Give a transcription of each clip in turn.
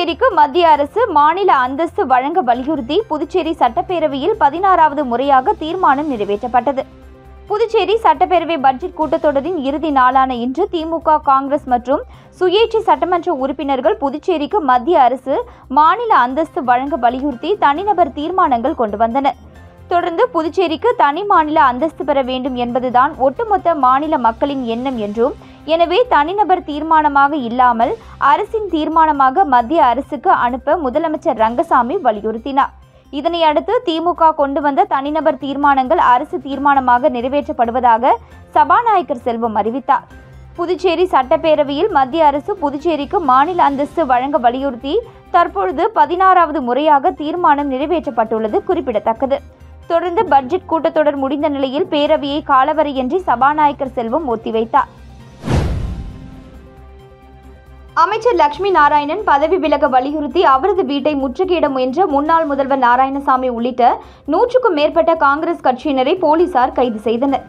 புதுச்சேரிக்கு மத்திய அரசு மாநில அந்தஸ்து வழங்க வலியுறுத்தி புதுச்சேரி சட்டப்பேரவையில் 16வது முறையாக தீர்மானம் நிறைவேற்றப்பட்டது. புதுச்சேரி சட்டப்பேரவை பட்ஜெட் கூட்டத்தொடரின் இறுதி நாளான இன்று திமுக, காங்கிரஸ் மற்றும் சுயேட்சை சட்டமன்ற உறுப்பினர்கள் புதுச்சேரிக்கு மத்திய அரசு மாநில அந்தஸ்து வழங்க வலியுறுத்தி தனிநபர் தீர்மானங்கள் கொண்டு வந்தனர். தொடர்ந்து புதுச்சேரிக்கு தனி மாநில அந்தஸ்து பெற வேண்டும் என்பதுதான் ஒட்டுமொத்த மாநில மக்களின் எண்ணம் என்றும், எனவே தனிநபர் தீர்மானமாக இல்லாமல் அரசின் தீர்மானமாக மத்திய அரசுக்கு அனுப்ப முதலமைச்சர் ரங்கசாமி வலியுறுத்தினார். இதனை அடுத்து திமுக கொண்டு வந்த தனிநபர் தீர்மானங்கள் அரசு தீர்மானமாக நிறைவேற்றப்படுவதாக சபாநாயகர் செல்வம் அறிவித்தார். புதுச்சேரி சட்டப்பேரவையில் மத்திய அரசு புதுச்சேரிக்கு மாநில அந்தஸ்து வழங்க வலியுறுத்தி தற்பொழுது 16வது முறையாக தீர்மானம் நிறைவேற்றப்பட்டுள்ளது குறிப்பிடத்தக்கது. தொடர்ந்து பட்ஜெட் கூட்டத்தொடர் முடிந்த நிலையில் பேரவையை காலவரையின்றி சபாநாயகர் செல்வம் ஒத்திவைத்தார். அமைச்சர் லட்சுமி நாராயணன் பதவி விலக வலியுறுத்தி அவரது வீட்டை முற்றுகையிட முயன்ற முன்னாள் முதல்வர் நாராயணசாமி உள்ளிட்ட 100க்கும் மேற்பட்ட காங்கிரஸ் கட்சியினரை போலீசார் கைது செய்தனர்.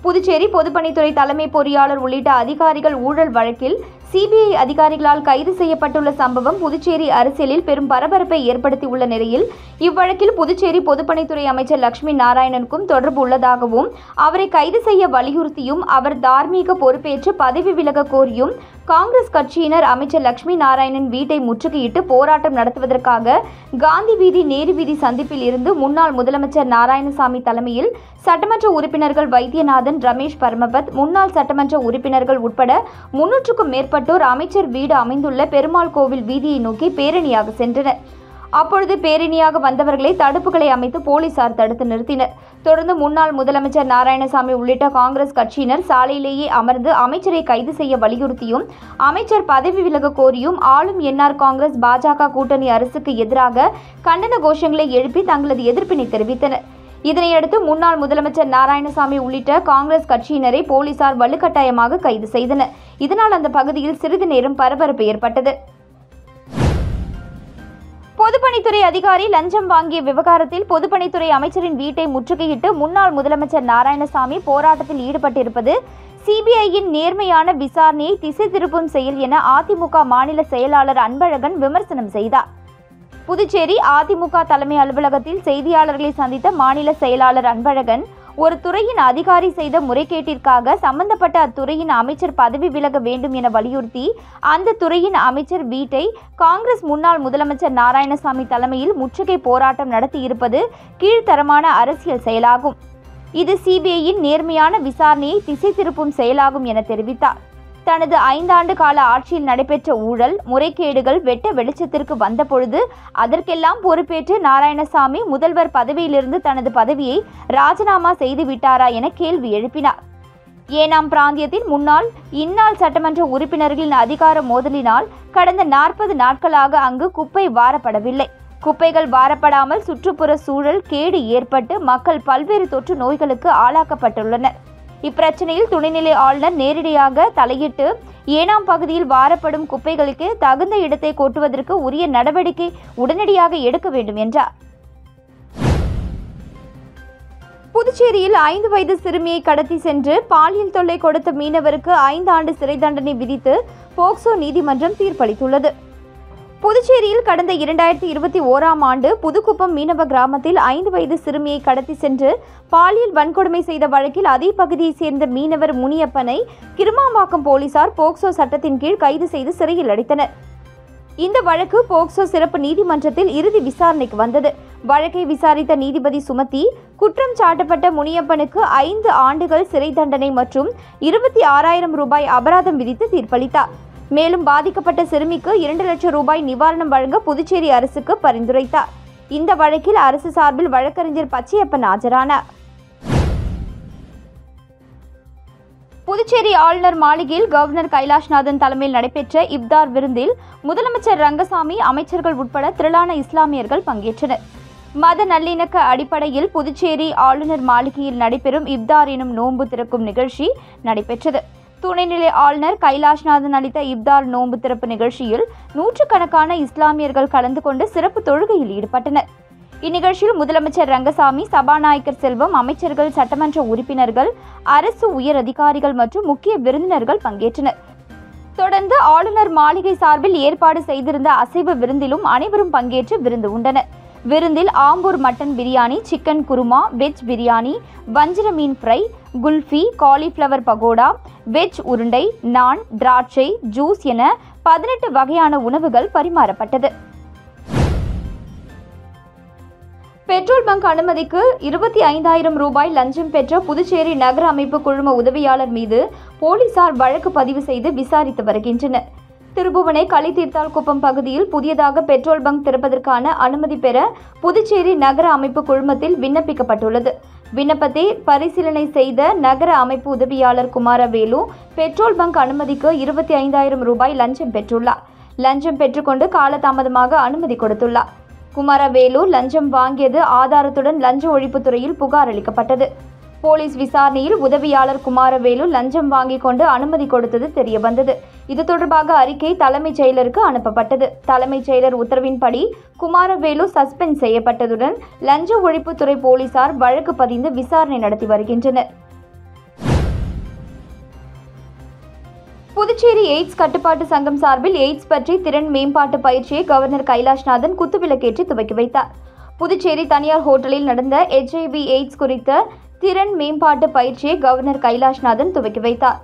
புதுச்சேரி பொதுப்பணித்துறை தலைமை பொறியாளர் உள்ளிட்ட அதிகாரிகள் ஊழல் வழக்கில் சிபிஐ அதிகாரிகளால் கைது செய்யப்பட்டுள்ள சம்பவம் புதுச்சேரி அரசியலில் பெரும் பரபரப்பை ஏற்படுத்தியுள்ள நிலையில் இவ்வழக்கில் புதுச்சேரி பொதுப்பணித்துறை அமைச்சர் லட்சுமி நாராயணனுக்கும் தொடர்பு உள்ளதாகவும், அவரை கைது செய்ய வலியுறுத்தியும் அவர் தார்மீக பொறுப்பேற்று பதவி விலக கோரியும் காங்கிரஸ் கட்சியினர் அமைச்சர் லட்சுமி நாராயணன் வீட்டை முற்றுகையிட்டு போராட்டம் நடத்துவதற்காக காந்தி வீதி நேரு வீதி சந்திப்பில் இருந்து முன்னாள் முதலமைச்சர் நாராயணசாமி தலைமையில் சட்டமன்ற உறுப்பினர்கள் வைத்தியநாதன், ரமேஷ் பரமபத், முன்னாள் சட்டமன்ற உறுப்பினர்கள் உட்பட 300க்கும் மேற்பட்டோர் அமைச்சர் வீடு அமைந்துள்ள பெருமாள் கோவில் வீதியை நோக்கி பேரணியாக சென்றனர். அப்பொழுது பேரணியாக வந்தவர்களை தடுப்புகளை அமைத்து போலீசார் தடுத்து நிறுத்தினர். தொடர்ந்து முன்னாள் முதலமைச்சர் நாராயணசாமி உள்ளிட்ட காங்கிரஸ் கட்சியினர் சாலையிலேயே அமர்ந்து அமைச்சரை கைது செய்ய வலியுறுத்தியும், அமைச்சர் பதவி விலக கோரியும் ஆளும் என்ஆர் காங்கிரஸ், பாஜக கூட்டணி அரசுக்கு எதிராக கண்டன கோஷங்களை எழுப்பி தங்களது எதிர்ப்பினை தெரிவித்தனர். இதனையடுத்து முன்னாள் முதலமைச்சர் நாராயணசாமி உள்ளிட்ட காங்கிரஸ் கட்சியினரை போலீசார் வலுக்கட்டாயமாக கைது செய்தனர். இதனால் அந்த பகுதியில் சிறிது நேரம் பரபரப்பு ஏற்பட்டது. பொதுப்பணித்துறை அதிகாரி லஞ்சம் வாங்கிய விவகாரத்தில் பொதுப்பணித்துறை அமைச்சரின் வீட்டை முற்றுகையிட்டு முன்னாள் முதலமைச்சர் நாராயணசாமி போராட்டத்தில் ஈடுபட்டிருப்பது சிபிஐயின் நேர்மையான விசாரணையை திசை திருப்பும் செயல் என அதிமுக மாநில செயலாளர் அன்பழகன் விமர்சனம் செய்தார். புதுச்சேரி அதிமுக தலைமை அலுவலகத்தில் செய்தியாளர்களை சந்தித்த மாநில செயலாளர் அன்பழகன், ஒரு துறையின் அதிகாரி செய்த முறைகேட்டிற்காக சம்பந்தப்பட்ட அத்துறையின் அமைச்சர் பதவி விலக வேண்டும் என வலியுறுத்தி அந்த துறையின் அமைச்சர் வீட்டை காங்கிரஸ் முன்னாள் முதலமைச்சர் நாராயணசாமி தலைமையில் முற்றுகை போராட்டம் நடத்தியிருப்பது கீழ்த்தரமான அரசியல் செயலாகும். இது சிபிஐயின் நேர்மையான விசாரணையை திசை திருப்பும் செயலாகும் என தெரிவித்தார். தனது 5 ஆண்டு கால ஆட்சியில் நடைபெற்ற ஊழல் முறைகேடுகள் வெட்ட வெளிச்சத்திற்கு வந்தபொழுது அதற்கெல்லாம் பொறுப்பேற்று நாராயணசாமி முதல்வர் பதவியிலிருந்து தனது பதவியை ராஜினாமா செய்துவிட்டாரா என கேள்வி எழுப்பினார். ஏனாம் பிராந்தியத்தில் முன்னாள் இந்நாள் சட்டமன்ற உறுப்பினர்களின் அதிகார மோதலினால் கடந்த 40 நாட்களாக அங்கு குப்பை வாரப்படவில்லை. குப்பைகள் வாரப்படாமல் சுற்றுப்புற சூழல் கேடு ஏற்பட்டு மக்கள் பல்வேறு தொற்று நோய்களுக்கு ஆளாக்கப்பட்டுள்ளனர். இப்பிரச்சனையில் துணைநிலை ஆளுநர் நேரடியாக தலையிட்டு ஏனாம் பகுதியில் வாரப்படும் குப்பைகளுக்கு தகுந்த இடத்தை கொட்டுவதற்கு உரிய நடவடிக்கை உடனடியாக எடுக்க வேண்டும் என்றார். புதுச்சேரியில் 5 வயது சிறுமியை கடத்தி சென்று பாலியல் தொல்லை கொடுத்த மீனவருக்கு 5 ஆண்டு சிறை தண்டனை விதித்து போக்சோ நீதிமன்றம் தீர்ப்பளித்துள்ளது. புதுச்சேரியில் கடந்த 2021ஆம் ஆண்டு புதுக்குப்பம் மீனவ கிராமத்தில் 5 வயது சிறுமியை கடத்தி சென்று பாலியல் வன்கொடுமை செய்த வழக்கில் அதே பகுதியைச் சேர்ந்த மீனவர் முனியப்பனை கிருமாம்பாக்கம் போலீசார் போக்சோ சட்டத்தின் கீழ் கைது செய்து சிறையில் அடைத்தனர். இந்த வழக்கு போக்சோ சிறப்பு நீதிமன்றத்தில் இறுதி விசாரணைக்கு வந்தது. வழக்கை விசாரித்த நீதிபதி சுமதி, குற்றம் சாட்டப்பட்ட முனியப்பனுக்கு 5 ஆண்டுகள் சிறை தண்டனை மற்றும் 26,000 ரூபாய் அபராதம் விதித்து தீர்ப்பளித்தார். மேலும் பாதிக்கப்பட்ட சிறுமிக்கு 2 லட்சம் ரூபாய் நிவாரணம் வழங்க புதுச்சேரி அரசுக்கு பரிந்துரைத்தார். இந்த வழக்கில் அரசு சார்பில் வழக்கறிஞர் பச்சையப்பன் ஆஜரானார். புதுச்சேரி ஆளுநர் மாளிகையில் கவர்னர் கைலாஷ்நாதன் தலைமையில் நடைபெற்ற இப்தார் விருந்தில் முதலமைச்சர் ரங்கசாமி, அமைச்சர்கள் உட்பட திரளான இஸ்லாமியர்கள் பங்கேற்றனர். மத நல்லிணக்க அடிப்படையில் புதுச்சேரி ஆளுநர் மாளிகையில் நடைபெறும் இப்தார் எனும் நோன்பு திறக்கும் நிகழ்ச்சி நடைபெற்றது. துணைநிலை ஆளுநர் கைலாஷ்நாதன் அளித்த இப்தார் நோன்பு திறப்பு நிகழ்ச்சியில் 100கணக்கான இஸ்லாமியர்கள் கலந்து கொண்டு சிறப்பு தொழுகையில் ஈடுபட்டனர். இந்நிகழ்ச்சியில் முதலமைச்சர் ரங்கசாமி, சபாநாயகர் செல்வம், அமைச்சர்கள், சட்டமன்ற உறுப்பினர்கள், அரசு உயர் அதிகாரிகள் மற்றும் முக்கிய விருந்தினர்கள் பங்கேற்றனர். தொடர்ந்து ஆளுநர் மாளிகை சார்பில் ஏற்பாடு செய்திருந்த அசைவ விருந்திலும் அனைவரும் பங்கேற்று விருந்து உண்டனர். விருந்தில் Ambur mutton biryani, chicken kurma, veg biryani, வஞ்சிர மீன் fry, kulfi, cauliflower pakoda, veg உருண்டை, நான், திராட்சை, ஜூஸ் என 18 வகையான உணவுகள் பரிமாறப்பட்டது. பெட்ரோல் பங்க் அனுமதிக்கு 25,000 ரூபாய் லஞ்சம் பெற்ற புதுச்சேரி நகர அமைப்பு குழும உதவியாளர் மீது போலீசார் வழக்கு பதிவு செய்து விசாரித்து வருகின்றனர். திருபுவனை களித்தீர்த்தால்குப்பம் பகுதியில் புதியதாக பெட்ரோல் பங்க் திறப்பதற்கான அனுமதி பெற புதுச்சேரி நகர அமைப்பு குழுமத்தில் விண்ணப்பிக்கப்பட்டுள்ளது. விண்ணப்பத்தை பரிசீலனை செய்த நகர அமைப்பு உதவியாளர் குமாரவேலு பெட்ரோல் பங்க் அனுமதிக்கு 25,000 ரூபாய் லஞ்சம் பெற்றுள்ளார். லஞ்சம் பெற்றுக்கொண்டு காலதாமதமாக அனுமதி கொடுத்துள்ளார். குமாரவேலு லஞ்சம் வாங்கியது ஆதாரத்துடன் லஞ்ச ஒழிப்புத்துறையில் புகார் அளிக்கப்பட்டது. போலீஸ் விசாரணையில் உதவியாளர் குமாரவேலு லஞ்சம் வாங்கிக் கொண்டு அனுமதி கொடுத்தது தெரியவந்தது. இது தொடர்பாக அறிக்கை தலைமைச் செயலருக்கு அனுப்பப்பட்டது. தலைமைச் செயலர் உத்தரவின்படி குமாரவேலு சஸ்பெண்ட் செய்யப்பட்டதுடன் லஞ்ச ஒழிப்புத்துறை போலீசார் வழக்கு பதிந்து விசாரணை நடத்தி வருகின்றனர். புதுச்சேரி எய்ட்ஸ் கட்டுப்பாட்டு சங்கம் சார்பில் எய்ட்ஸ் பற்றி திறன் மேம்பாட்டு பயிற்சியை கவர்னர் கைலாஷ்நாதன் குத்துவிளக்கேற்றி துவக்கி வைத்தார். புதுச்சேரி தனியார் ஹோட்டலில் நடந்த HIV எய்ட்ஸ் குறித்த திறன் மேம்பாட்டு பயிற்சியை கவர்னர் கைலாஷ்நாதன் துவக்கி வைத்தார்.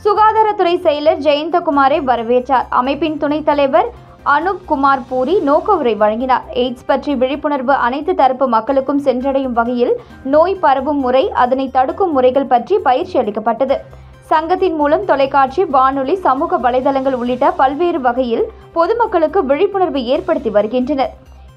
சுகாதாரத்துறை செயலர் ஜெயந்தகுமாரை வரவேற்றார். அமைப்பின் துணைத் தலைவர் அனுப் குமார் பூரி நோக்க உரை வழங்கினார். எய்ட்ஸ் பற்றி விழிப்புணர்வு அனைத்து தரப்பு மக்களுக்கும் சென்றடையும் வகையில் நோய் பரவும் முறை, அதனை தடுக்கும் முறைகள் பற்றி பயிற்சி அளிக்கப்பட்டது. சங்கத்தின் மூலம் தொலைக்காட்சி, வானொலி, சமூக வலைதளங்கள் உள்ளிட்ட பல்வேறு வகையில் பொதுமக்களுக்கு விழிப்புணர்வு ஏற்படுத்தி வருகின்றனர்.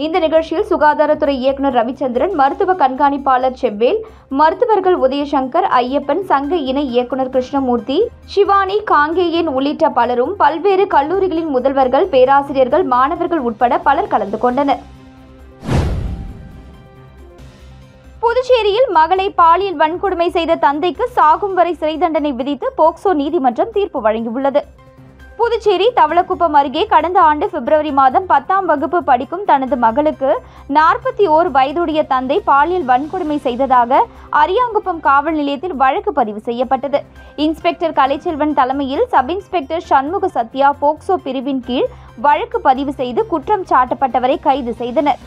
இந்த நிகழ்ச்சியில் சுகாதாரத்துறை இயக்குநர் ரவிச்சந்திரன், மருத்துவ கண்காணிப்பாளர் செவ்வேல், மருத்துவர்கள் உதயசங்கர், ஐயப்பன், சங்க இணை இயக்குநர் கிருஷ்ணமூர்த்தி, சிவானி, காங்கேயன் உள்ளிட்ட பலரும், பல்வேறு கல்லூரிகளின் முதல்வர்கள், பேராசிரியர்கள், மாணவர்கள் உட்பட பலர் கலந்து கொண்டனர். புதுச்சேரியில் மகளை பாலியல் வன்கொடுமை செய்த தந்தைக்கு சாகும் வரை சிறை தண்டனை விதித்து போக்சோ நீதிமன்றம் தீர்ப்பு வழங்கியுள்ளது. புதுச்சேரி தவளக்குப்பம் அருகே கடந்த ஆண்டு பிப்ரவரி மாதம் 10ஆம் வகுப்பு படிக்கும் தனது மகளுக்கு 41 வயதுடைய தந்தை பாலியல் வன்கொடுமை செய்ததாக அரியாங்குப்பம் காவல் நிலையத்தில் வழக்கு பதிவு செய்யப்பட்டது. இன்ஸ்பெக்டர் கலைச்செல்வன் தலைமையில் sub inspector Shanmuga Sathya POCSO பிரிவின் கீழ் வழக்கு பதிவு செய்து குற்றம் சாட்டப்பட்டவரை கைது செய்தனர்.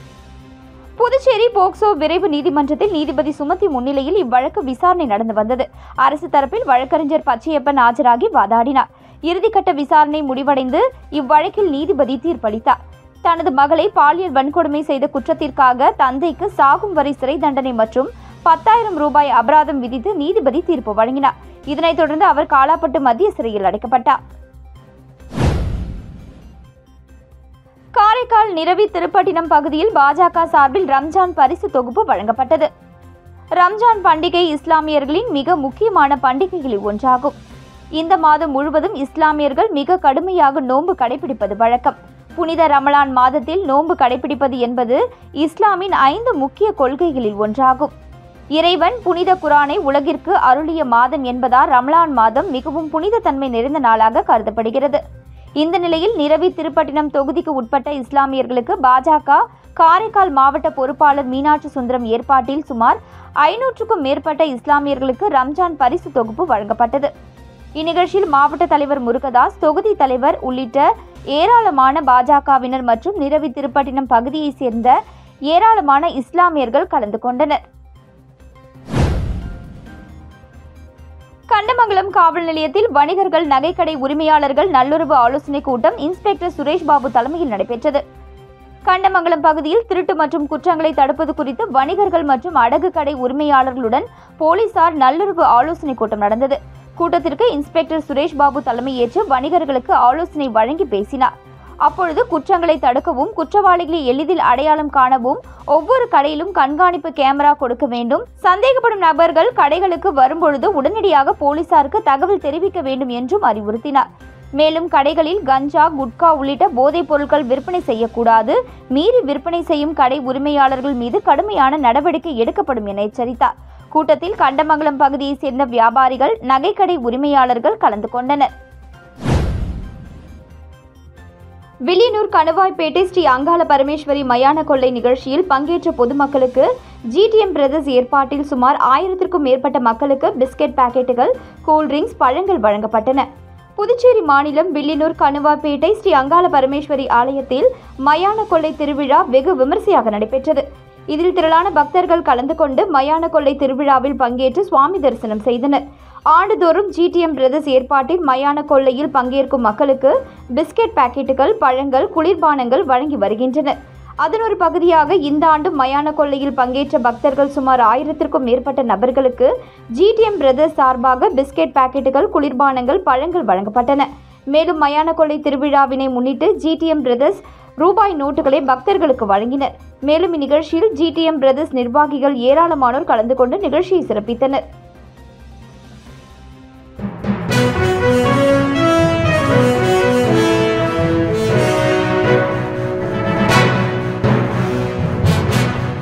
புதுச்சேரி போக்சோ விரைவு நீதிமன்றத்தில் நீதிபதி சுமதி முன்னிலையில் இவ்வழக்கு விசாரணை நடந்து வந்தது. அரசு தரப்பில் வழக்கறிஞர் பச்சையப்பன் ஆஜராகி வாதாடினார். இறுதிக்கட்ட விசாரணை முடிவடைந்து இவ்வழக்கில் நீதிபதி தீர்ப்பளித்தார். தனது மகளை பாலியல் வன்கொடுமை செய்த குற்றத்திற்காக தந்தைக்கு சாகும் வரை சிறை தண்டனை மற்றும் 10,000 ரூபாய் அபராதம் விதித்து நீதிபதி தீர்ப்பு வழங்கினார். இதனைத் தொடர்ந்து அவர் காலாப்பட்டு மத்திய சிறையில் அடைக்கப்பட்டார். காரைக்கால் நிரவி திருப்பட்டினம் பகுதியில் பாஜக சார்பில் ரம்ஜான் பரிசு தொகுப்பு வழங்கப்பட்டது. ரம்ஜான் பண்டிகை இஸ்லாமியர்களின் மிக முக்கியமான பண்டிகைகளில் ஒன்றாகும். இந்த மாதம் முழுவதும் இஸ்லாமியர்கள் மிக கடுமையாக நோன்பு கடைபிடிப்பது வழக்கம். புனித ரமலான் மாதத்தில் நோன்பு கடைபிடிப்பது என்பது இஸ்லாமின் 5 முக்கிய கொள்கைகளில் ஒன்றாகும். இறைவன் புனித குரானை உலகிற்கு அருளிய மாதம் என்பதால் ரமலான் மாதம் மிகவும் புனித தன்மை நிறைந்த நாளாக கருதப்படுகிறது. இந்த நிலையில் நிரவி திருப்பட்டினம் தொகுதிக்கு உட்பட்ட இஸ்லாமியர்களுக்கு பாஜக காரைக்கால் மாவட்ட பொறுப்பாளர் மீனாட்சி சுந்தரம் ஏற்பாட்டில் சுமார் 500க்கும் மேற்பட்ட இஸ்லாமியர்களுக்கு ரம்ஜான் பரிசு தொகுப்பு வழங்கப்பட்டது. இந்நிகழ்ச்சியில் மாவட்ட தலைவர் முருகதாஸ், தொகுதி தலைவர் உள்ளிட்ட ஏராளமான பாஜகவினர் மற்றும் நிரவி திருப்பட்டினம் பகுதியைச் சேர்ந்த ஏராளமான இஸ்லாமியர்கள் கலந்து கொண்டனர். கண்டமங்கலம் காவல் நிலையத்தில் வணிகர்கள், நகைக்கடை உரிமையாளர்கள் நல்லுறவு ஆலோசனை கூட்டம் இன்ஸ்பெக்டர் சுரேஷ் பாபு தலைமையில் நடைபெற்றது. கண்டமங்கலம் பகுதியில் திருட்டு மற்றும் குற்றங்களை தடுப்பது குறித்து வணிகர்கள் மற்றும் அடகு கடை உரிமையாளர்களுடன் போலீசார் நல்லுறவு ஆலோசனை கூட்டம் நடந்தது. கூட்டத்திற்கு இன்ஸ்பெக்டர் சுரேஷ் பாபு தலைமையேற்று வணிகர்களுக்கு ஆலோசனை வழங்கி பேசினார். அப்பொழுது குற்றங்களை தடுக்கவும், குற்றவாளிகளை எளிதில் அடையாளம் காணவும் ஒவ்வொரு கடையிலும் கண்காணிப்பு கேமரா கொடுக்க வேண்டும். சந்தேகப்படும் நபர்கள் கடைகளுக்கு வரும்பொழுது உடனடியாக போலீசாருக்கு தகவல் தெரிவிக்க வேண்டும் என்றும் அறிவுறுத்தினார். மேலும் கடைகளில் கஞ்சா, குட்கா உள்ளிட்ட போதைப் பொருட்கள் விற்பனை செய்யக்கூடாது. மீறி விற்பனை செய்யும் கடை உரிமையாளர்கள் மீது கடுமையான நடவடிக்கை எடுக்கப்படும் என எச்சரித்தார். கூட்டத்தில் கண்டமங்கலம் பகுதியைச் சேர்ந்த வியாபாரிகள், நகைக்கடை உரிமையாளர்கள் கலந்து கொண்டனர். வில்லியனூர் கணுவாய்பேட்டை ஸ்ரீ அங்காள பரமேஸ்வரி மயான கொள்ளை நிகழ்ச்சியில் பங்கேற்ற பொதுமக்களுக்கு GTM பிரதர்ஸ் ஏற்பாட்டில் சுமார் 1000க்கும் மேற்பட்ட மக்களுக்கு பிஸ்கெட் பாக்கெட்டுகள், கூல்ட்ரிங்க்ஸ், பழங்கள் வழங்கப்பட்டன. புதுச்சேரி மாநிலம் வில்லியனூர் கணுவாப்பேட்டை ஸ்ரீ அங்காள பரமேஸ்வரி ஆலயத்தில் மயான கொள்ளை திருவிழா வெகு விமரிசையாக நடைபெற்றது. இதில் திரளான பக்தர்கள் கலந்து கொண்டு மயான கொள்ளை திருவிழாவில் பங்கேற்று சுவாமி தரிசனம் செய்தனர். ஆண்டுதோறும் GTM பிரதர்ஸ் ஏற்பாட்டில் மயான கொள்ளையில் பங்கேற்கும் மக்களுக்கு பிஸ்கெட் பாக்கெட்டுகள், பழங்கள், குளிர்பானங்கள் வழங்கி வருகின்றனர். அதன் ஒரு பகுதியாக இந்த ஆண்டு மயான கொள்ளையில் பங்கேற்ற பக்தர்கள் சுமார் 1000க்கும் மேற்பட்ட நபர்களுக்கு GTM பிரதர்ஸ் சார்பாக பிஸ்கெட் பாக்கெட்டுகள், குளிர்பானங்கள், பழங்கள் வழங்கப்பட்டன. மேலும் மயான கொள்ளை திருவிழாவினை முன்னிட்டு GTM பிரதர்ஸ் ரூபாய் நோட்டுகளை பக்தர்களுக்கு வழங்கினர். மேலும் இந்நிகழ்ச்சியில் GTM பிரதர்ஸ் நிர்வாகிகள் ஏராளமானோர் கலந்து கொண்டு நிகழ்ச்சியை சிறப்பித்தனர்.